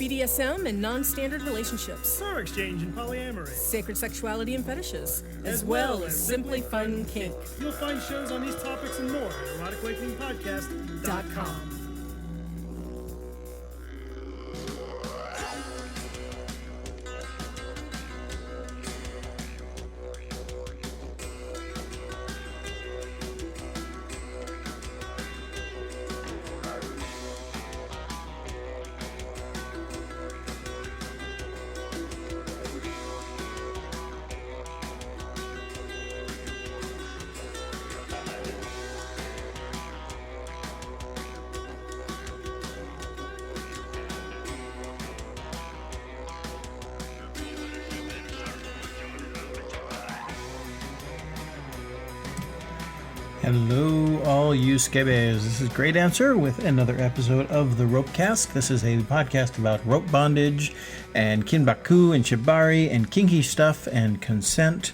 BDSM and non-standard relationships, power exchange and polyamory, sacred sexuality and fetishes, as well as simply fun kink. You'll find shows on these topics and more at eroticawakeningpodcast.com. Hello, all you scabies. This is Great Answer with another episode of the Ropecast. This is a podcast about rope bondage and kinbaku and shibari and kinky stuff and consent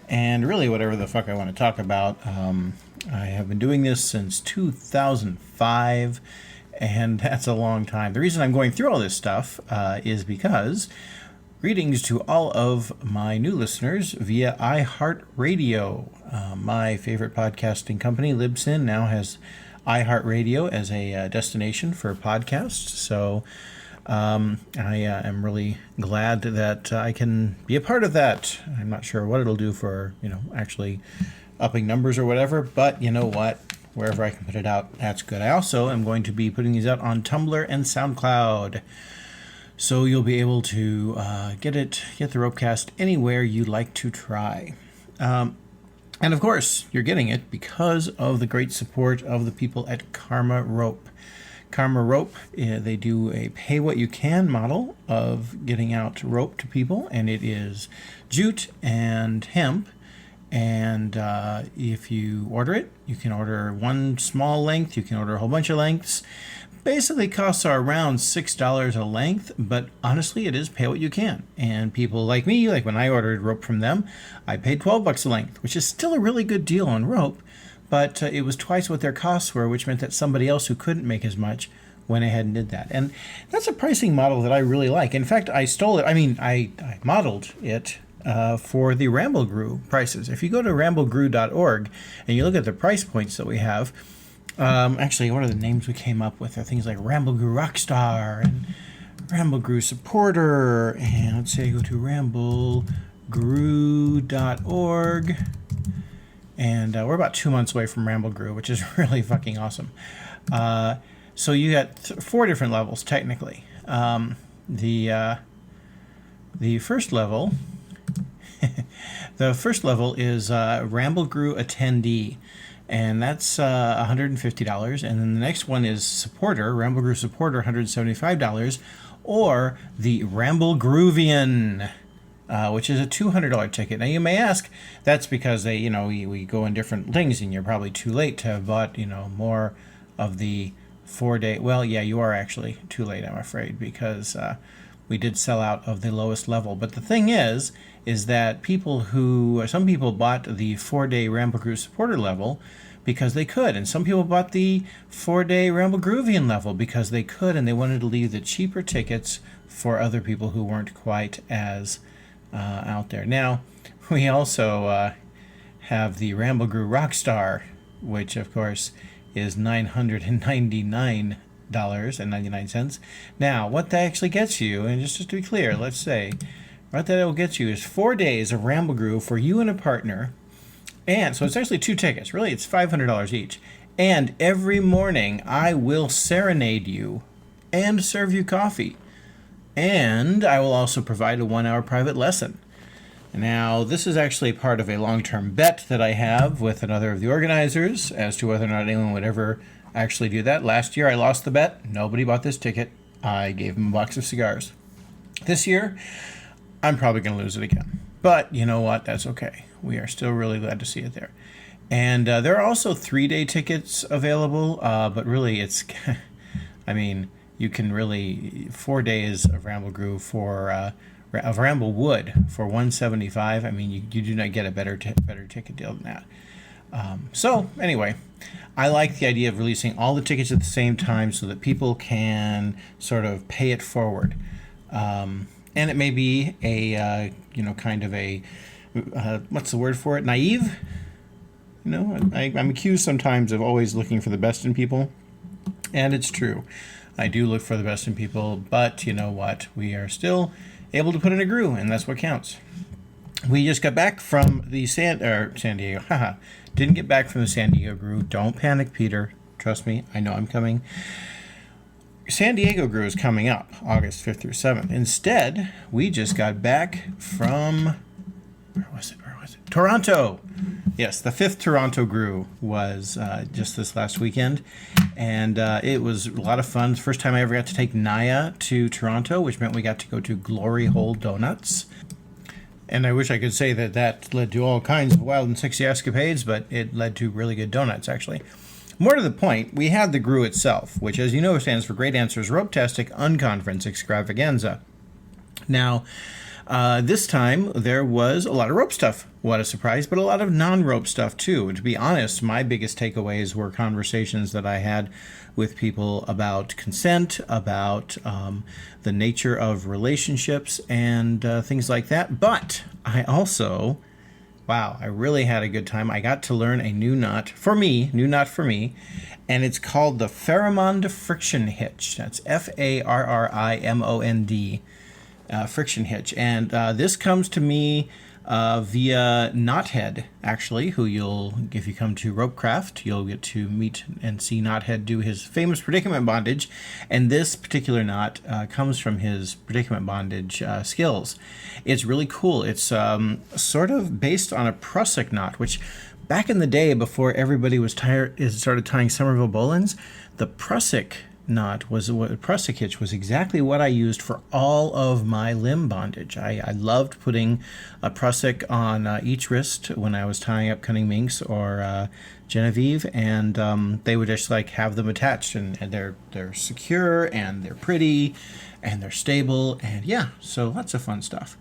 and really whatever the fuck I want to talk about. I have been doing this since 2005, and that's a long time. The reason I'm going through all this stuff is because greetings to all of my new listeners via iHeartRadio. My favorite podcasting company, Libsyn, now has iHeartRadio as a destination for podcasts. So I am really glad that I can be a part of that. I'm not sure what it'll do for, actually upping numbers or whatever, but you know what? Wherever I can put it out, that's good. I also am going to be putting these out on Tumblr and SoundCloud. So you'll be able to get the Ropecast anywhere you like to try. And of course, you're getting it because of the great support of the people at Karma Rope. Karma Rope, they do a pay-what-you-can model of getting out rope to people, and it is jute and hemp. And if you order it, you can order one small length, you can order a whole bunch of lengths. Basically, costs are around $6 a length, but honestly, it is pay what you can. And people like me, like when I ordered rope from them, I paid $12 a length, which is still a really good deal on rope, but it was twice what their costs were, which meant that somebody else who couldn't make as much went ahead and did that. And that's a pricing model that I really like. In fact, I stole it. I modeled it for the Ramble GRUE prices. If you go to ramblegru.org and you look at the price points that we have, actually, what are the names we came up with? Are things like Ramble GRUE Rockstar and Ramble GRUE Supporter. And let's say go to ramblegru.org. And we're about 2 months away from Ramble GRUE, which is really fucking awesome. So you got 4 different levels, technically. The first level, is Ramble GRUE Attendee. And that's $150. And then the next one is Supporter, Ramble GRUE Supporter, $175. Or the Ramble Groovian, which is a $200 ticket. Now you may ask, that's because we go in different things, and you're probably too late to have bought more of the 4-day. Well, yeah, you are actually too late, I'm afraid, because we did sell out of the lowest level. But the thing is that some people bought the 4-day Ramble GRUE Supporter level because they could, and some people bought the 4-day Ramble Groovian level because they could, and they wanted to leave the cheaper tickets for other people who weren't quite as out there. Now, we also have the Ramble GRUE Rockstar, which of course is $999.99. Now, what that actually gets you, and just to be clear, let's say, what that will get you is 4 days of Ramble GRUE for you and a partner. And so it's actually 2 tickets. Really, it's $500 each. And every morning, I will serenade you and serve you coffee. And I will also provide a 1-hour private lesson. Now, this is actually part of a long-term bet that I have with another of the organizers as to whether or not anyone would ever actually do that. Last year, I lost the bet. Nobody bought this ticket. I gave them a box of cigars. This year, I'm probably going to lose it again. But you know what? That's okay. We are still really glad to see it there. And there are also 3-day tickets available, but really it's, you can really, 4 days of Ramble GRUE of Ramble Wood for $175. You do not get a better ticket deal than that. So anyway, I like the idea of releasing all the tickets at the same time so that people can sort of pay it forward. And it may be a, kind of a, what's the word for it? Naive? I'm accused sometimes of always looking for the best in people. And it's true. I do look for the best in people, but you know what? We are still able to put in a GRUE, and that's what counts. We just got back from the San Diego. Haha. Didn't get back from the San Diego GRUE. Don't panic, Peter. Trust me. I know I'm coming. San Diego GRUE is coming up August 5th through 7th. Instead, we just got back from... Where was it? Toronto. Yes, the 5th Toronto GRUE was just this last weekend. And it was a lot of fun. The first time I ever got to take Naya to Toronto, which meant we got to go to Glory Hole Donuts. And I wish I could say that led to all kinds of wild and sexy escapades, but it led to really good donuts, actually. More to the point, we had the GRUE itself, which, as you know, stands for Great Answers Rope-tastic Unconference Extravaganza. Now, this time, there was a lot of rope stuff. What a surprise, but a lot of non-rope stuff, too. And to be honest, my biggest takeaways were conversations that I had with people about consent, about the nature of relationships, and things like that. But I also, I really had a good time. I got to learn a new knot for me, and it's called the Farrimond friction hitch. That's Farrimond. Friction hitch, and this comes to me via Knothead, actually, who if you come to Ropecraft, you'll get to meet and see Knothead do his famous predicament bondage, and this particular knot comes from his predicament bondage skills. It's really cool. It's sort of based on a Prusik knot, which back in the day, before everybody started tying Somerville bowlines, the Prusik hitch was exactly what I used for all of my limb bondage. I loved putting a Prusik on each wrist when I was tying up Cunning Minx or Genevieve, and they would just have them attached, and they're secure, and they're pretty, and they're stable, and so lots of fun stuff.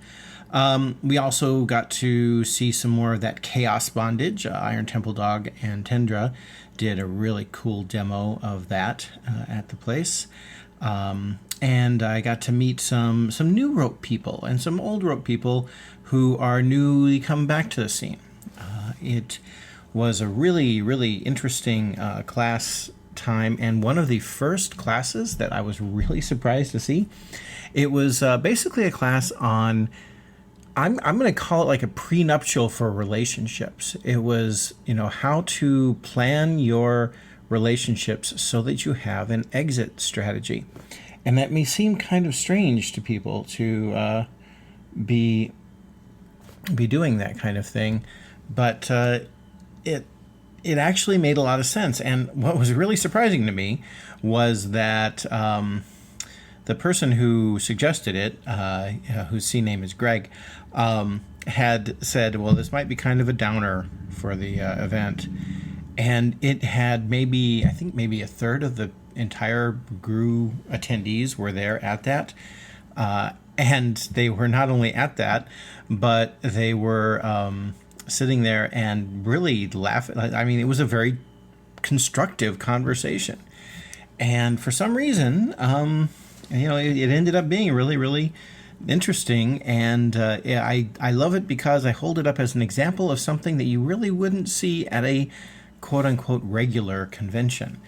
We also got to see some more of that chaos bondage. Iron Temple Dog and Tendra did a really cool demo of that at the place. And I got to meet some new rope people and some old rope people who are newly come back to the scene. It was a really, really interesting class time, and one of the first classes that I was really surprised to see. It was basically a class on... I'm going to call it like a prenuptial for relationships. It was, how to plan your relationships so that you have an exit strategy. And that may seem kind of strange to people to be doing that kind of thing, but it actually made a lot of sense. And what was really surprising to me was that the person who suggested it, whose C name is Greg, had said, well, this might be kind of a downer for the event. And it had maybe a third of the entire GRUE attendees were there at that. And they were not only at that, but they were sitting there and really laughing. I mean, it was a very constructive conversation. And for some reason, it ended up being really, really interesting, and I love it because I hold it up as an example of something that you really wouldn't see at a quote-unquote regular convention.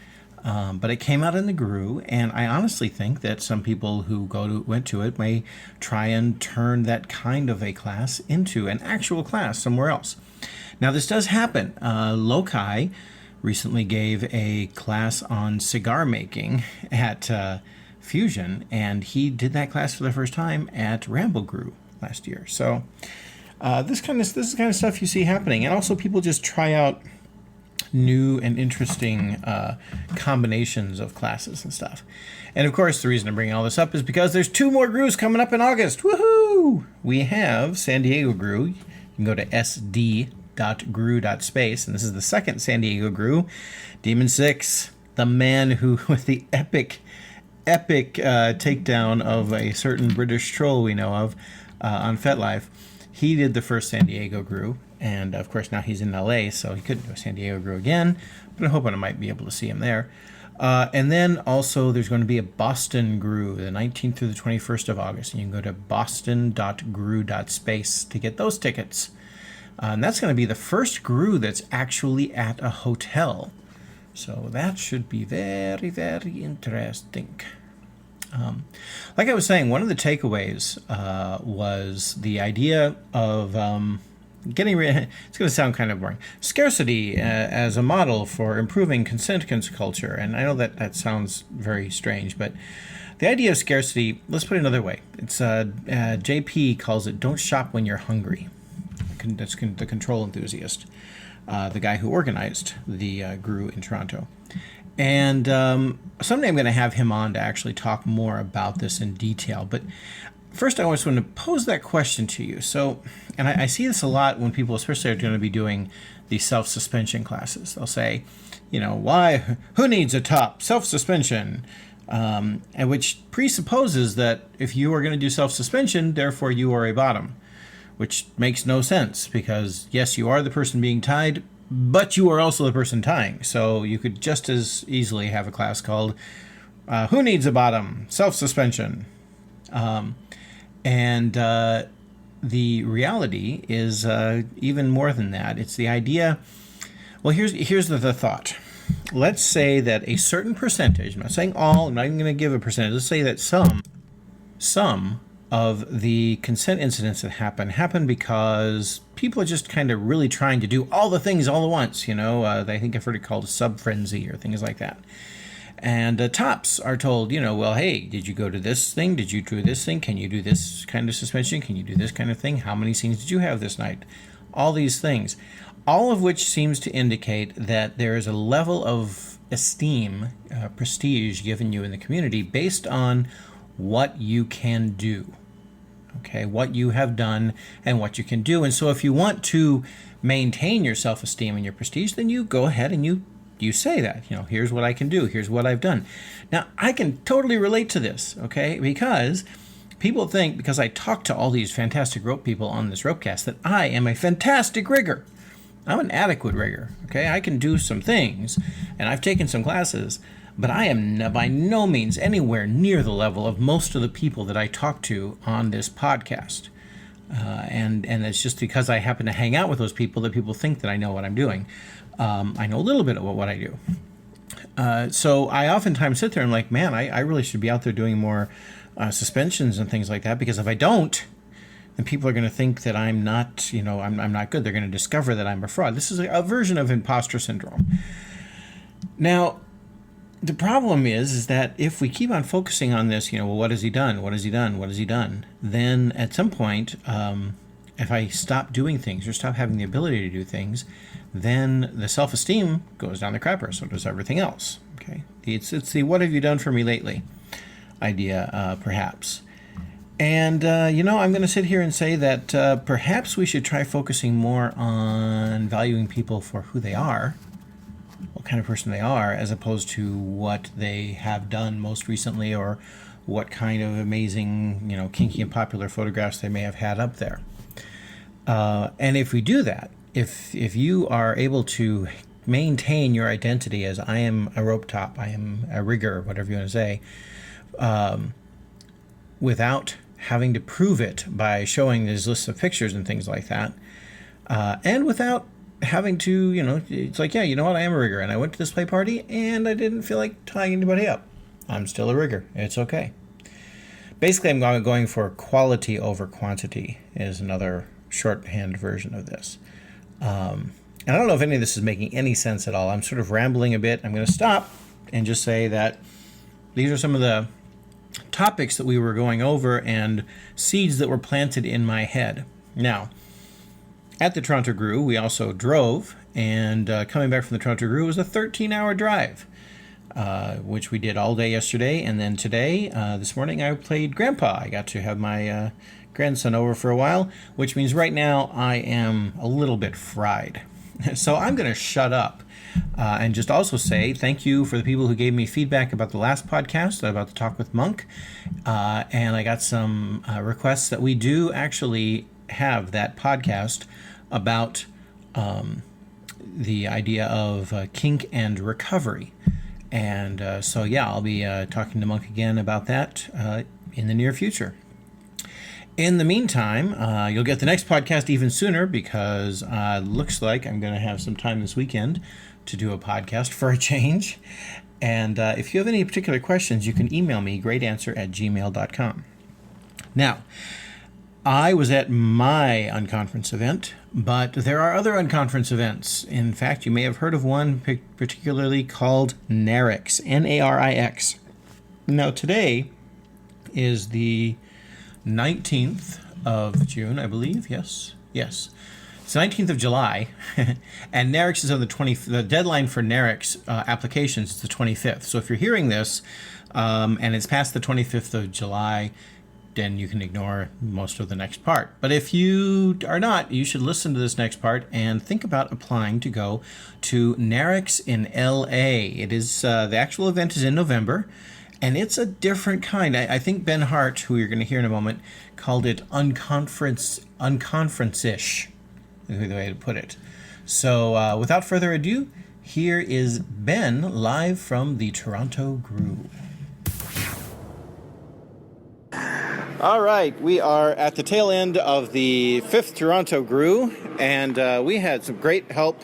But it came out in the GRUE, and I honestly think that some people who went to it may try and turn that kind of a class into an actual class somewhere else. Now, this does happen. Lokai recently gave a class on cigar making at Fusion, and he did that class for the first time at Ramble GRUE last year. So this is the kind of stuff you see happening, and also people just try out new and interesting combinations of classes and stuff. And of course, the reason I'm bringing all this up is because there's 2 more GRUEs coming up in August. Woohoo! We have San Diego GRUE. You can go to sd.grue.space, and this is the second San Diego GRUE. Demon 6, the man who with the epic takedown of a certain British troll we know of on FetLife. He did the first San Diego GRUE. And of course now he's in LA, so he couldn't do a San Diego GRUE again, but I'm hoping I might be able to see him there. And then also there's going to be a Boston GRUE, the 19th through the 21st of August. And you can go to boston.grue.space to get those tickets. And that's going to be the first GRUE that's actually at a hotel. So that should be very, very interesting. Like I was saying, one of the takeaways was the idea of getting rid, it's going to sound kind of boring, scarcity as a model for improving consent culture. And I know that sounds very strange, but the idea of scarcity, let's put it another way. It's JP calls it don't shop when you're hungry. That's the control enthusiast, the guy who organized the GRUE in Toronto. And someday I'm going to have him on to actually talk more about this in detail. But first, I just want to pose that question to you. So, and I see this a lot when people, especially, are going to be doing these self-suspension classes. They'll say, why? Who needs a top? Self-suspension. And which presupposes that if you are going to do self-suspension, therefore you are a bottom, which makes no sense because, yes, you are the person being tied, but you are also the person tying. So you could just as easily have a class called Who Needs a Bottom? Self-suspension. And the reality is even more than that. It's the idea. Well, here's the thought. Let's say that a certain percentage, I'm not saying all, I'm not even going to give a percentage. Let's say that some of the consent incidents that happen because people are just kind of really trying to do all the things all at once. I think I've heard it called a sub-frenzy or things like that. And tops are told, well, hey, did you go to this thing? Did you do this thing? Can you do this kind of suspension? Can you do this kind of thing? How many scenes did you have this night? All these things, all of which seems to indicate that there is a level of esteem, prestige given you in the community based on what you can do. Okay, what you have done and what you can do. And so if you want to maintain your self-esteem and your prestige, then you go ahead and you say that, here's what I can do. Here's what I've done. Now, I can totally relate to this, okay, because people think, because I talk to all these fantastic rope people on this ropecast, that I am a fantastic rigger. I'm an adequate rigger, okay? I can do some things, and I've taken some classes, but I am by no means anywhere near the level of most of the people that I talk to on this podcast. And it's just because I happen to hang out with those people that people think that I know what I'm doing. I know a little bit about what I do. So I oftentimes sit there and I'm like, man, I really should be out there doing more suspensions and things like that, because if I don't, then people are going to think that I'm not, I'm not good. They're going to discover that I'm a fraud. This is a version of imposter syndrome. Now, the problem is that if we keep on focusing on this, well, what has he done? What has he done? What has he done? Then at some point, if I stop doing things or stop having the ability to do things, then the self-esteem goes down the crapper. So does everything else. Okay, it's the "what have you done for me lately" idea, perhaps. And I'm going to sit here and say that perhaps we should try focusing more on valuing people for who they are, what kind of person they are, as opposed to what they have done most recently or what kind of amazing, kinky and popular photographs they may have had up there. And if we do that, if you are able to maintain your identity as I am a rope top, I am a rigger, whatever you want to say, without having to prove it by showing these lists of pictures and things like that, and without having to, it's like, yeah, you know what, I am a rigger, and I went to this play party, and I didn't feel like tying anybody up. I'm still a rigger. It's okay. Basically, I'm going for quality over quantity is another shorthand version of this. And I don't know if any of this is making any sense at all. I'm sort of rambling a bit. I'm going to stop and just say that these are some of the topics that we were going over and seeds that were planted in my head. Now, at the Toronto GRUE, we also drove, and coming back from the Toronto GRUE was a 13-hour drive, which we did all day yesterday. And then today, this morning, I played Grandpa. I got to have my grandson over for a while, which means right now I am a little bit fried. So I'm going to shut up and just also say thank you for the people who gave me feedback about the last podcast about the Talk with Monk. And I got some requests that we do actually have that podcast about the idea of kink and recovery. And so, I'll be talking to Monk again about that in the near future. In the meantime, you'll get the next podcast even sooner because looks like I'm going to have some time this weekend to do a podcast for a change. And if you have any particular questions, you can email me, greatanswer@gmail.com. Now, I was at my unconference event, but there are other unconference events. In fact, you may have heard of one particularly called NARIX, N-A-R-I-X. Now, today is the 19th of June, I believe. Yes. It's the 19th of July, and NARIX is on the 20th. The deadline for NARIX applications is the 25th. So if you're hearing this and it's past the 25th of July, then you can ignore most of the next part. But if you are not, you should listen to this next part and think about applying to go to NARIX in LA. It is the actual event is in November, and it's a different kind. I think Ben Hart, who you're going to hear in a moment, called it unconference-ish, is the way to put it. So without further ado, here is Ben live from the Toronto GRUE. All right, we are at the tail end of the 5th Toronto GRUE, and we had some great help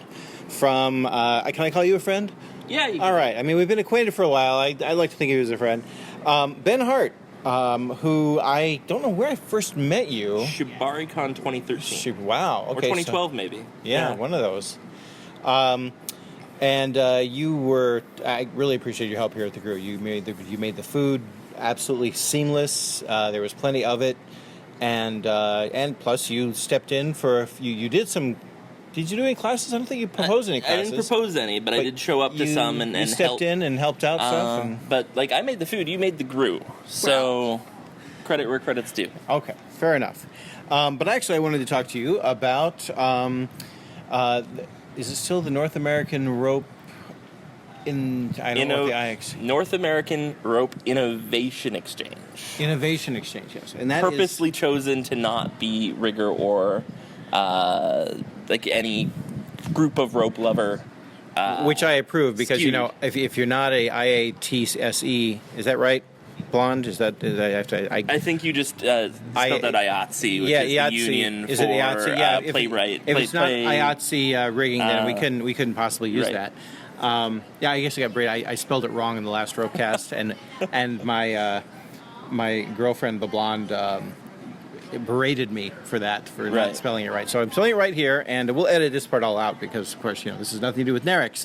from, can I call you a friend? Yeah, you can. All right, I mean, we've been acquainted for a while. I like to think of you as a friend. Ben Hart, who I don't know where I first met you. ShibariCon 2013. Wow, okay. Or 2012, maybe. Yeah, one of those. And you were, I really appreciate your help here at the GRUE. You made the food absolutely seamless. There was plenty of it, and plus you stepped in for you did some. Did you do any classes? I don't think you proposed any classes. I didn't propose any, but I did show up to some and stepped helped. in and helped out stuff. But I made the food, you made the GRUE, so credit where credit's due. Okay, fair enough. But actually, I wanted to talk to you about. Is it still the North American Rope? I don't know what the IX. North American Rope Innovation Exchange. Innovation Exchange, yes. And that purposely chosen to not be rigger or any group of rope lover. Which I approve because, skewed. if you're not a IATSE, is that right? Blonde? Is that I have to... I think you just spelled out IATSE, which is the union is for it IATSE? Yeah, playwright. If it's not IATSE rigging, then we couldn't possibly use that. I guess I got braid. I spelled it wrong in the last Ropecast, and my girlfriend, the blonde, berated me for that, for not spelling it right. So I'm spelling it right here, and we'll edit this part all out because, of course, this has nothing to do with NARIX.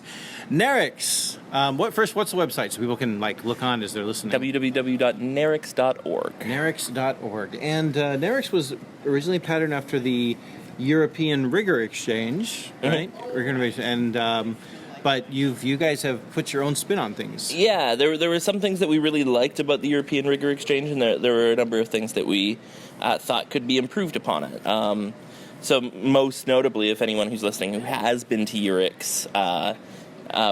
NARIX. What's the website so people can look on as they're listening? www.narix.org. NARIX.org. And NARIX was originally patterned after the European Rigger Exchange, right? Rigger Innovation, and. But you guys have put your own spin on things. Yeah, there were some things that we really liked about the European Rigger Exchange, and there were a number of things that we thought could be improved upon it. So most notably, if anyone who's listening who has been to EURIX,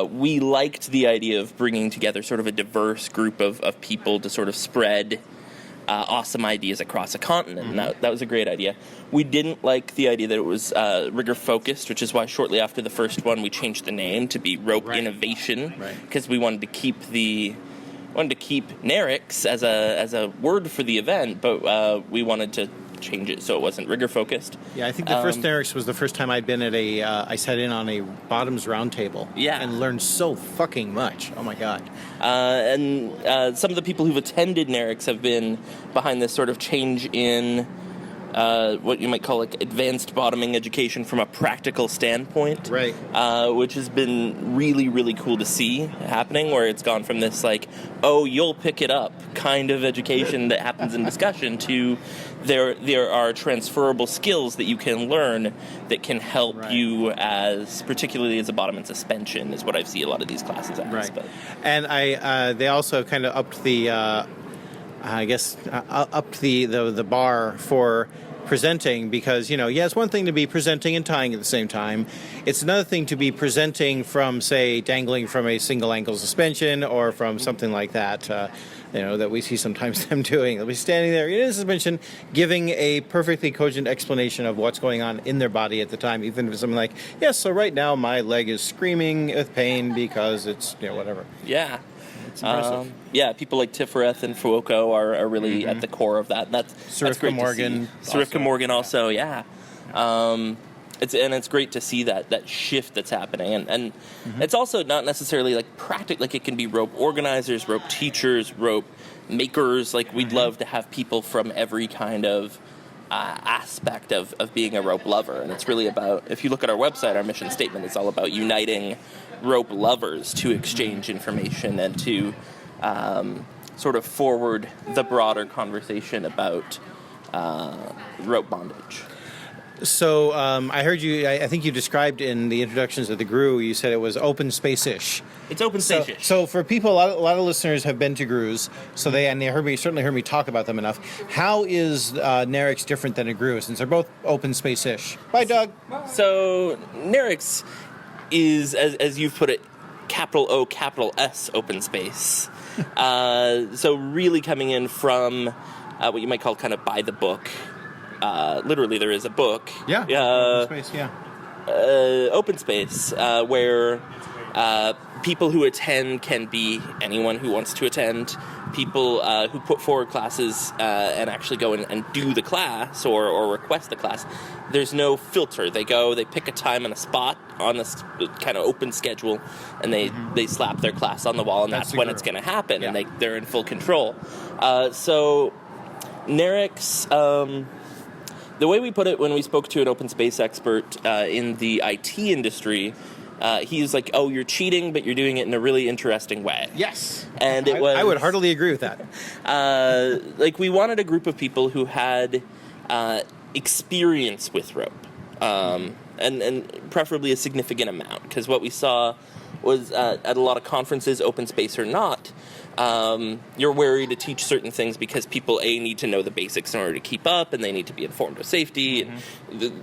we liked the idea of bringing together sort of a diverse group of people to sort of spread awesome ideas across a continent, and that was a great idea. We didn't like the idea that it was rigger-focused, which is why shortly after the first one we changed the name to be Rope Innovation, because we wanted to keep NARIX as a word for the event, but we wanted to change it so it wasn't rigger-focused. Yeah, I think the first NARIX was the first time I'd been at I sat in on a bottoms roundtable and learned so fucking much. Oh, my God. And some of the people who've attended NARIX have been behind this sort of change in what you might call advanced bottoming education from a practical standpoint, which has been really, really cool to see happening, where it's gone from this you'll pick it up kind of education that happens in discussion to there are transferable skills that you can learn that can help you particularly as a bottom and suspension is what I see a lot of these classes as. Right. But. And they also kind of upped the upped the bar for presenting, because, it's one thing to be presenting and tying at the same time. It's another thing to be presenting from, say, dangling from a single ankle suspension or from something like that, that we see sometimes them doing. They'll be standing there in a suspension, giving a perfectly cogent explanation of what's going on in their body at the time, even if it's something like, yes, so right now my leg is screaming with pain because it's, whatever. Yeah. It's impressive. People like Tifereth and Fuoco are really at the core of that. That's great Morgan. to see. Sarifka Morgan also, yeah. It's great to see that shift that's happening, and it's also not necessarily like practical. Like, it can be rope organizers, rope teachers, rope makers. Like, we'd love to have people from every kind of aspect of being a rope lover, and it's really about, if you look at our website, our mission statement is all about uniting rope lovers to exchange information and to sort of forward the broader conversation about rope bondage. So I heard you, I think you described in the introductions of the GRUE, you said it was open space-ish. It's open space-ish. So for people, a lot of listeners have been to GRUEs, so they certainly heard me talk about them enough. How is NARIX different than a GRUE, since they're both open space-ish? Bye, Doug. So NARIX is, as you've put it, capital O, capital S open space. So really coming in from what you might call kind of by the book. Literally, there is a book. Yeah. Open space. Yeah. Open space, where people who attend can be anyone who wants to attend. People who put forward classes and actually go and do the class or request the class. There's no filter. They go, they pick a time and a spot on this kind of open schedule, and they slap their class on the wall, and that's when it's going to happen, and they're in full control. So NARIX... the way we put it when we spoke to an open space expert in the IT industry, he's like, "Oh, you're cheating, but you're doing it in a really interesting way." Yes, and it was. I would heartily agree with that. We wanted a group of people who had experience with rope, and preferably a significant amount, because what we saw was at a lot of conferences, open space or not. You're wary to teach certain things because people, need to know the basics in order to keep up, and they need to be informed of safety. And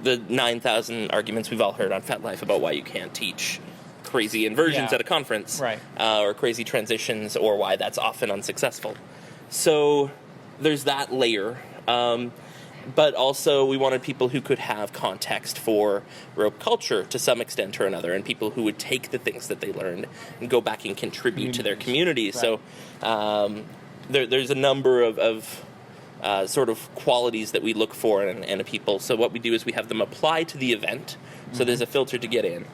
the 9,000 arguments we've all heard on FetLife about why you can't teach crazy inversions at a conference, right? Or crazy transitions, or why that's often unsuccessful. So there's that layer. But also we wanted people who could have context for rope culture to some extent or another, and people who would take the things that they learned and go back and contribute to their communities. Right. So there's a number of sort of qualities that we look for in a people. So what we do is we have them apply to the event. So there's a filter to get in.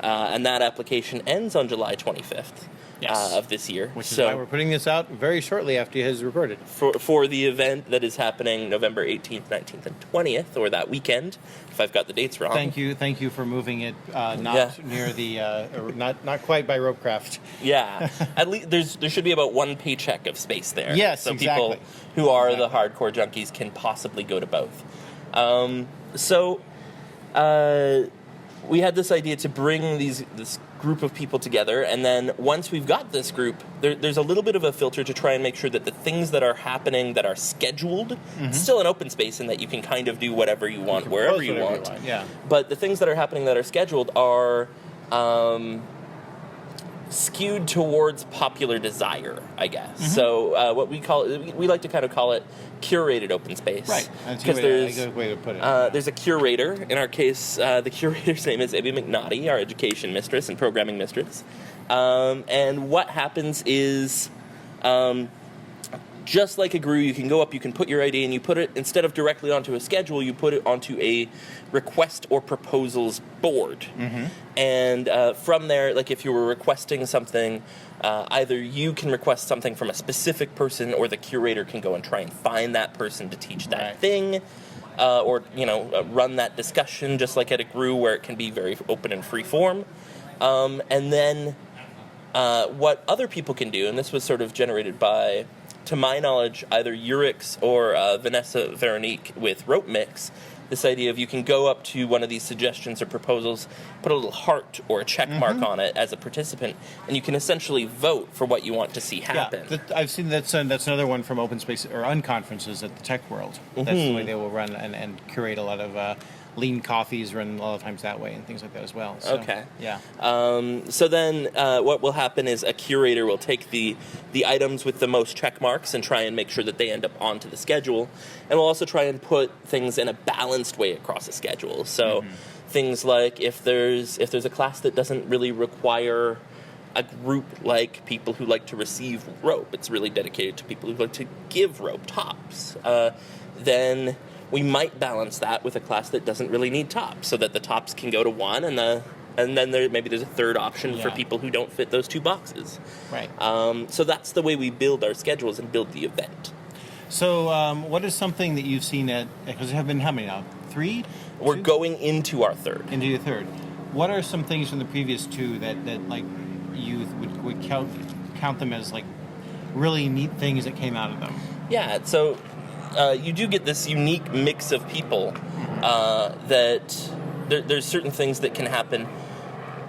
And that application ends on July 25th. Of this year. Which is why we're putting this out very shortly after it has recorded. For the event that is happening November 18th, 19th, and 20th, or that weekend, if I've got the dates wrong. Thank you for moving it near the, not quite by Ropecraft. Yeah. At least there should be about one paycheck of space there. Yes, so exactly. People who are the hardcore junkies can possibly go to both. We had this idea to bring this group of people together, and then once we've got this group, there's a little bit of a filter to try and make sure that the things that are happening that are scheduled, it's still an open space in that you can kind of do whatever you want, wherever you want. Yeah. But the things that are happening that are scheduled are skewed towards popular desire, I guess. So what we like to kind of call it curated open space. Right. That's a good way to put it. There's a curator. In our case, the curator's name is Abby McNaughty, our education mistress and programming mistress. And what happens is, just like a GRUE, you can go up, you can put your ID, and you put it, instead of directly onto a schedule, you put it onto a request or proposals board. And from there, like if you were requesting something, either you can request something from a specific person, or the curator can go and try and find that person to teach that thing, or run that discussion, just like at a GRUE, where it can be very open and free form. And then what other people can do, and this was sort of generated by, to my knowledge, either NARIX or Vanessa Veronique with Rope Mix, this idea of you can go up to one of these suggestions or proposals, put a little heart or a check mark on it as a participant, and you can essentially vote for what you want to see happen. Yeah, I've seen that's another one from Open Space or Unconferences at the Tech World. That's the way they will run and curate a lot of lean coffees, run a lot of times that way and things like that as well. So, Okay. Yeah. So then what will happen is a curator will take the items with the most check marks and try and make sure that they end up onto the schedule. And we'll also try and put things in a balanced way across the schedule. So things like if there's a class that doesn't really require a group like people who like to receive rope, it's really dedicated to people who like to give rope tops, then we might balance that with a class that doesn't really need tops, so that the tops can go to one, and then there's a third option for people who don't fit those two boxes. Right. So that's the way we build our schedules and build the event. So what is something that you've seen because there have been how many now? 3? We're 2? going into our third. Into your third. What are some things from the previous 2 that like you would count them as like really neat things that came out of them? Yeah, so you do get this unique mix of people that there's certain things that can happen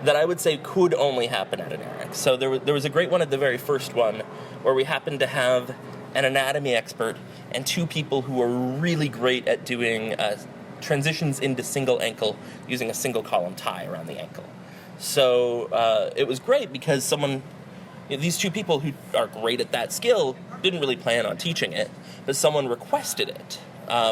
that I would say could only happen at an NARIX. So there was a great one at the very first one where we happened to have an anatomy expert and 2 people who were really great at doing transitions into single ankle using a single column tie around the ankle. So it was great because these 2 people who are great at that skill didn't really plan on teaching it, but someone requested it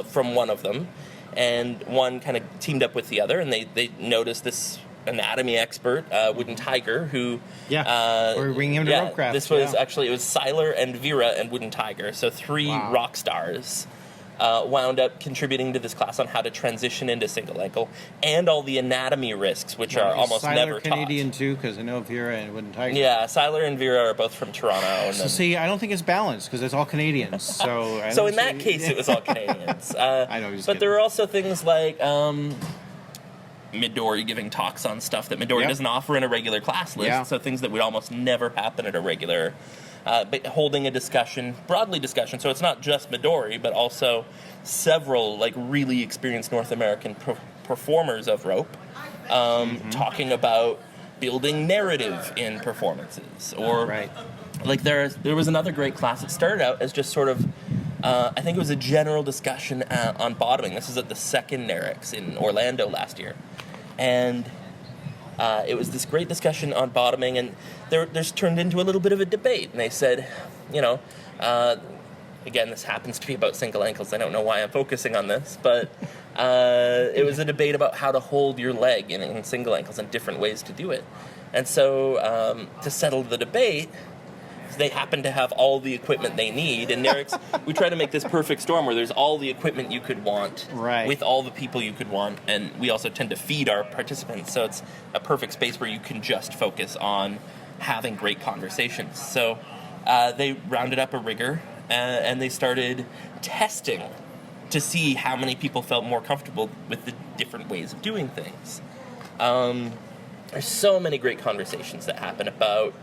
from one of them, and one kind of teamed up with the other, and they noticed this anatomy expert, Wooden Tiger, who... we're bringing him to Ropecraft. This was actually, it was Siler and Vera and Wooden Tiger, so 3 rock stars wound up contributing to this class on how to transition into single ankle and all the anatomy risks, which are almost never Canadian taught. too, because I know Vera and Wooden Tiger. Yeah, Siler and Vera are both from Toronto. And So see, I don't think it's balanced because it's all Canadians. So so in that case, it was all Canadians. I know, but there are also things like Midori giving talks on stuff that Midori doesn't offer in a regular class list. Yeah. So things that would almost never happen at a regular. But holding a discussion, broadly discussion, so it's not just Midori, but also several like really experienced North American performers of rope, talking about building narrative in performances, or like there was another great class that started out as just sort of. I think it was a general discussion on bottoming. This is at the second NARIX in Orlando last year, and it was this great discussion on bottoming, and there's turned into a little bit of a debate. And they said, again, this happens to be about single ankles. I don't know why I'm focusing on this, but it was a debate about how to hold your leg in single ankles and different ways to do it. And so to settle the debate, they happen to have all the equipment they need. And NARIX, we try to make this perfect storm where there's all the equipment you could want with all the people you could want. And we also tend to feed our participants. So it's a perfect space where you can just focus on having great conversations. So they rounded up a rigger and they started testing to see how many people felt more comfortable with the different ways of doing things. There's so many great conversations that happen about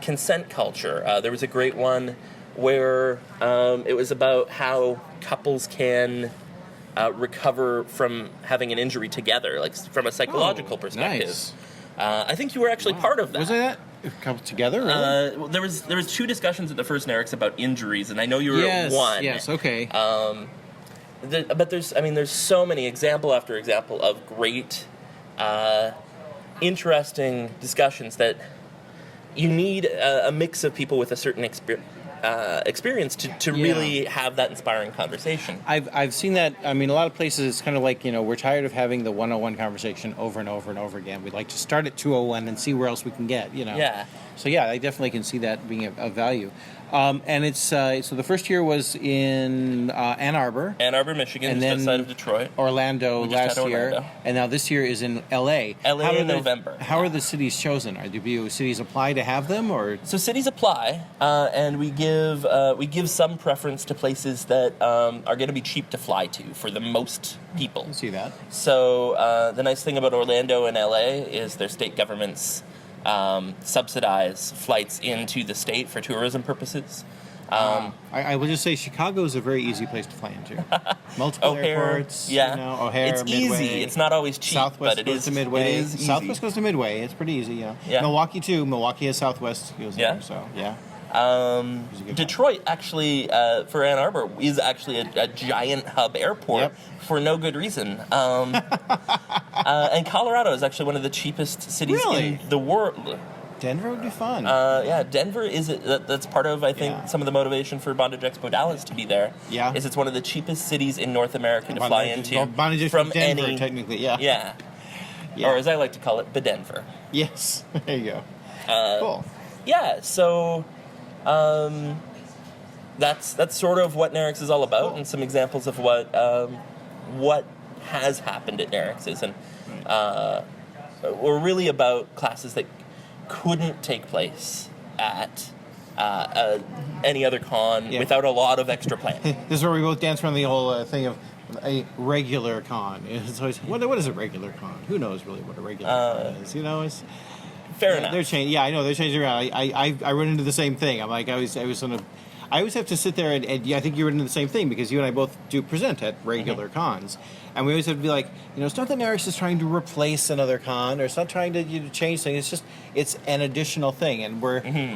consent culture. There was a great one where it was about how couples can recover from having an injury together, like from a psychological perspective. Nice. I think you were actually part of that. Was that? Couples together? Really? Well, there was 2 discussions at the first NARIX about injuries, and I know you were at one. Yes, okay. But there's so many example after example of great, interesting discussions that you need a mix of people with a certain experience to really have that inspiring conversation. I've seen that. I mean, a lot of places it's kind of like, we're tired of having the 101 conversation over and over and over again. We'd like to start at 201 and see where else we can get, Yeah. So yeah, I definitely can see that being of value. And it's so the first year was in Ann Arbor, Michigan, and just then outside of Detroit. Orlando last year, Orlando. And now this year is in L.A. LA in November. How are the cities chosen? Do cities apply to have them, or so cities apply, and we give some preference to places that are going to be cheap to fly to for the most people. I see that. So the nice thing about Orlando and LA is their state governments subsidize flights into the state for tourism purposes. I will just say Chicago is a very easy place to fly into. Multiple O'Hare, airports, yeah. O'Hare, it's Midway. easy. It's not always cheap, Southwest but it goes is to Midway. It is easy. Southwest goes to Midway. It's pretty easy, Yeah. Milwaukee too. Milwaukee has Southwest goes Yeah. there, so yeah. Detroit actually, for Ann Arbor, is actually a giant hub airport for no good reason. And Colorado is actually one of the cheapest cities in the world. Denver would be fun. Denver that's part of, I think, some of the motivation for Bondage Expo Dallas to be there. Yeah. Is it's one of the cheapest cities in North America to fly into. Well, Bondage Expo from Denver, any, technically, yeah. Yeah. Or as I like to call it, Bedenver. Yes, there you go. Cool. Yeah, so that's sort of what NARIX is all about, and some examples of what has happened at NARIX's, and we're really about classes that couldn't take place at any other con without a lot of extra planning. This is where we both dance around the whole thing of a regular con. It's always, what is a regular con? Who knows really what a regular con is? It's fair enough. They're changing. Yeah, I know they're changing around. I run into the same thing. I'm like, I always have to sit there and I think you run into the same thing because you and I both do present at regular cons, and we always have to be like, it's not that NARIX is trying to replace another con, or it's not trying to change things. It's an additional thing, and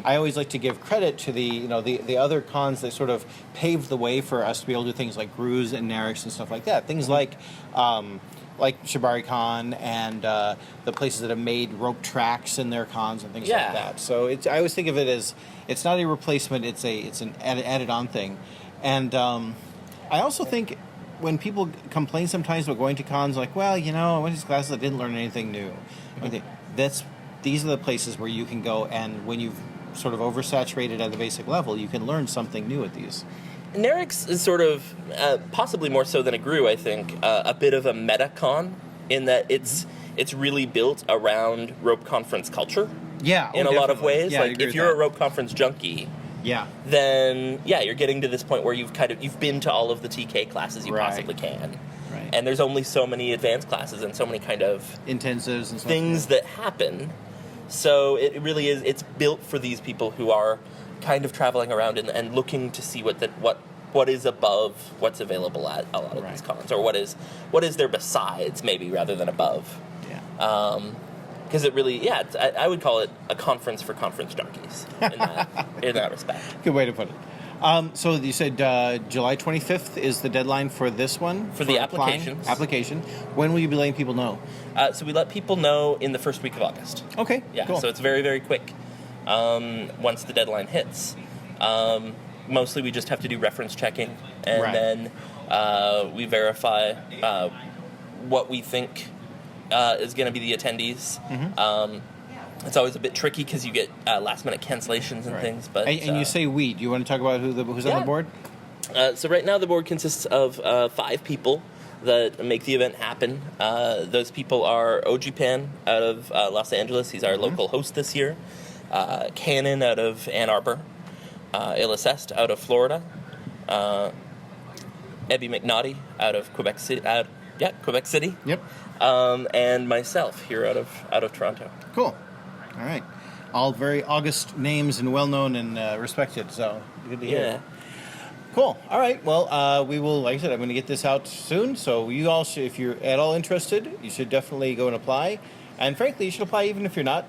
I always like to give credit to the other cons that sort of paved the way for us to be able to do things like GRUEs and NARIX and stuff like that. Things like Shibari Con and the places that have made rope tracks in their cons and things like that. So I always think of it as it's not a replacement; it's an added-on thing. And I also think when people complain sometimes about going to cons, like, well, I went to these classes, I didn't learn anything new. Okay, these are the places where you can go, and when you've sort of oversaturated at the basic level, you can learn something new at these. NARIX is sort of, possibly more so than a GRUE, I think, a bit of a meta-con in that it's really built around rope conference culture. Yeah, in a lot of ways. Yeah, like if you're a rope conference junkie, then you're getting to this point where you've been to all of the TK classes you possibly can. Right. And there's only so many advanced classes and so many kind of intensives and things that happen. So it really is. It's built for these people who are kind of traveling around and looking to see what is above what's available at a lot of these cons, or what is there besides, maybe, rather than above. Yeah. Because it really, I would call it a conference for conference junkies in that respect. Good way to put it. So you said July 25th is the deadline for this one? For the applications. Application. When will you be letting people know? So we let people know in the first week of August. Okay, Yeah, cool. So it's very, very quick once the deadline hits. Mostly we just have to do reference checking, and then we verify what we think is going to be the attendees. It's always a bit tricky because you get last-minute cancellations and things. But and you say we. Do you want to talk about who's on the board? So right now the board consists of 5 people that make the event happen. Those people are Ojipan out of Los Angeles. He's our local host this year. Cannon out of Ann Arbor. Illicest out of Florida. Ebby McNaughty out of Quebec City. Quebec City. Yep. And myself here out of Toronto. Cool. All right. All very august names and well-known and respected, so good to hear. Yeah. Cool. All right. Well, we will, like I said, I'm going to get this out soon, so you all should, if you're at all interested, you should definitely go and apply. And frankly, you should apply even if you're not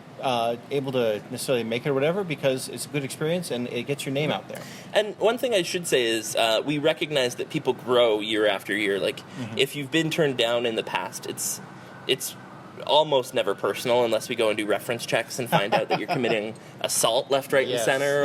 able to necessarily make it or whatever, because it's a good experience and it gets your name out there. And one thing I should say is we recognize that people grow year after year. Like, if you've been turned down in the past, it's almost never personal unless we go and do reference checks and find out that you're committing assault left, right, and center,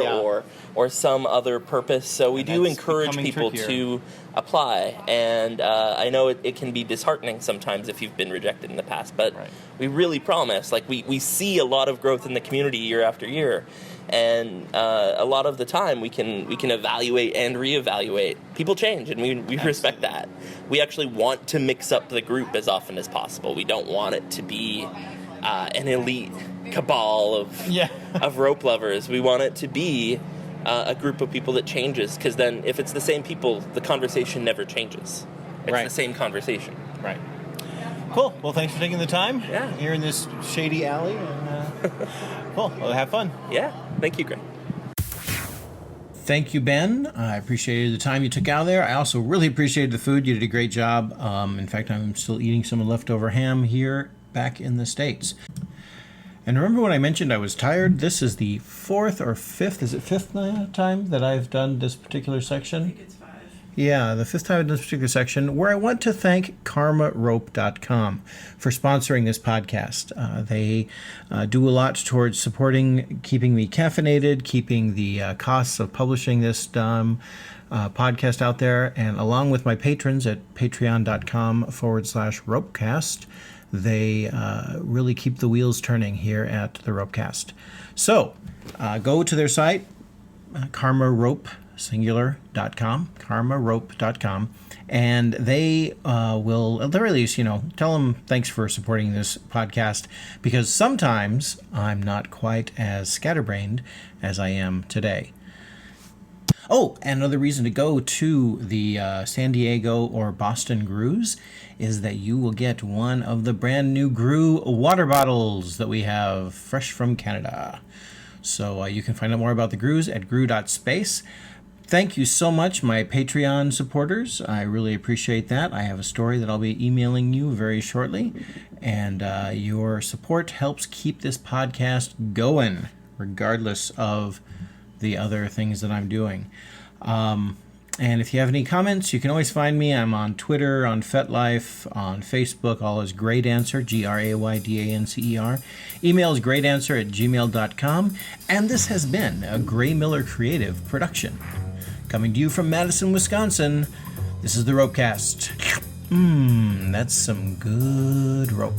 or some other purpose. So we do encourage people to apply. And I know it can be disheartening sometimes if you've been rejected in the past, but we really promise, like, we see a lot of growth in the community year after year. And a lot of the time we can evaluate and reevaluate. People change, and we respect that. We actually want to mix up the group as often as possible. We don't want it to be an elite cabal of rope lovers. We want it to be a group of people that changes, because then if it's the same people, the conversation never changes. It's the same conversation. Right. Cool. Well, thanks for taking the time here in this shady alley. And, cool. Well, have fun. Yeah. Thank you, Greg. Thank you, Ben. I appreciated the time you took out there. I also really appreciated the food. You did a great job. In fact, I'm still eating some leftover ham here back in the States. And remember when I mentioned I was tired? This is the fifth time that I've done this particular section? I think it's 5. Yeah, the fifth time in this particular section, where I want to thank KarmaRope.com for sponsoring this podcast. They do a lot towards supporting, keeping me caffeinated, keeping the costs of publishing this podcast out there, and along with my patrons at patreon.com/Ropecast, they really keep the wheels turning here at the Ropecast. So go to their site, KarmaRope.com, KarmaRope.com, and they will, at the very least, tell them thanks for supporting this podcast, because sometimes I'm not quite as scatterbrained as I am today. Oh, and another reason to go to the San Diego or Boston GRUEs is that you will get one of the brand new GRUE water bottles that we have fresh from Canada. So you can find out more about the GRUEs at grue.space. Thank you so much, my Patreon supporters. I really appreciate that. I have a story that I'll be emailing you very shortly, and your support helps keep this podcast going, regardless of the other things that I'm doing. And if you have any comments, you can always find me. I'm on Twitter, on FetLife, on Facebook, all is GrayDancer, GrayDancer. Email is graydancer@gmail.com. And this has been a Gray Miller Creative production. Coming to you from Madison, Wisconsin, this is the Ropecast. That's some good rope.